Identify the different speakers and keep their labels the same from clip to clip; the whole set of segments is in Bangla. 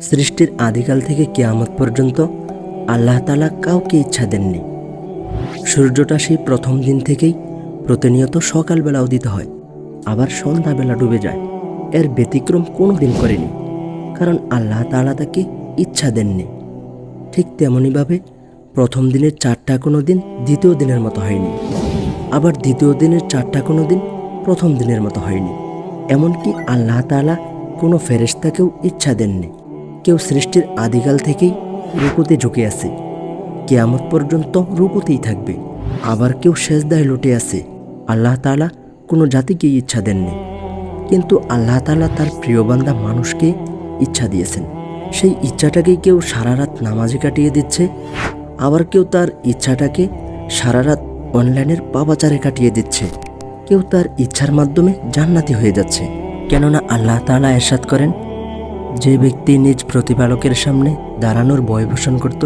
Speaker 1: সৃষ্টির আদিকাল থেকে কিয়ামত পর্যন্ত আল্লাহ তাআলা কাউকে ইচ্ছা দেননি। সূর্যটা সেই প্রথম দিন থেকেই প্রতিনিয়ত সকালবেলা উদিত হয়, আবার সন্ধ্যাবেলা ডুবে যায়। এর ব্যতিক্রম কোনো দিন করেনি, কারণ আল্লাহ তাআলা তাকে ইচ্ছা দেননি। ঠিক তেমনইভাবে প্রথম দিনের চাঁদটা কোনো দিন দ্বিতীয় দিনের মতো হয়নি, আবার দ্বিতীয় দিনের চাঁদটা কোনো দিন প্রথম দিনের মতো হয়নি। এমনকি আল্লাহ তাআলা কোনো ফেরেশতাকেও ইচ্ছা দেননি। কেউ সৃষ্টির আদিকাল থেকেই রুকুতে ঝুঁকে আছে, কিয়ামত পর্যন্ত রুকুতেই থাকবে। আবার কেউ সেজদায় লুটে আছে। আল্লাহ তাআলা কোনো জাতিকেই ইচ্ছা দেননি, কিন্তু আল্লাহ তাআলা তার প্রিয় বান্দা মানুষকে ইচ্ছা দিয়েছেন। সেই ইচ্ছাটাকেই কেউ সারা রাত নামাজে কাটিয়ে দিচ্ছে, আবার কেউ তার ইচ্ছাটাকে সারা রাত অনলাইনের পাপাচারে কাটিয়ে দিচ্ছে। কেউ তার ইচ্ছার মাধ্যমে জান্নাতি হয়ে যাচ্ছে। কেননা আল্লাহ তাআলা ইরশাদ করেন, যে ব্যক্তি নিজ প্রতিপালকের সামনে দাঁড়ানোর ভয় পোষণ করত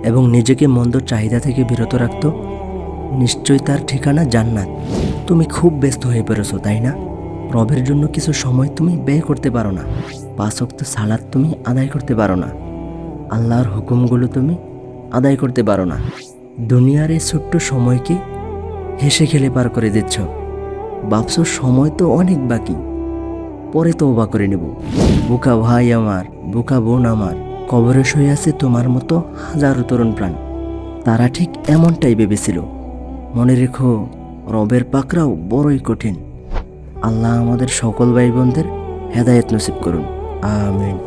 Speaker 1: এবং নিজেকে মন্দ চাহিদা থেকে বিরত রাখত, নিশ্চয়ই তার ঠিকানা জান্নাত। তুমি খুব ব্যস্ত হয়ে পড়েছো, তাই না? রবের জন্য কিছু সময় তুমি ব্যয় করতে পারো না। 5 ওয়াক্ত সালাত তুমি আদায় করতে পারো না। আল্লাহর হুকুমগুলো তুমি আদায় করতে পারো না। দুনিয়ার এই ছোট্ট সময়কে হেসে খেলে পার করে দিচ্ছ। ভাবছো সময় তো অনেক বাকি, পরে তওবা করে নেব। বোকা ভাই আমার, বোকা বোন আমার, কবরে শুয়ে আছে তোমার মতো হাজারো তরুণ প্রাণ। তারা ঠিক এমনটাই ভেবেছিল। মনে রেখো, রবের পাকড়াও বড়ই কঠিন। আল্লাহ আমাদের সকল ভাই বোনদের হেদায়েত নসিব করুন, আমিন।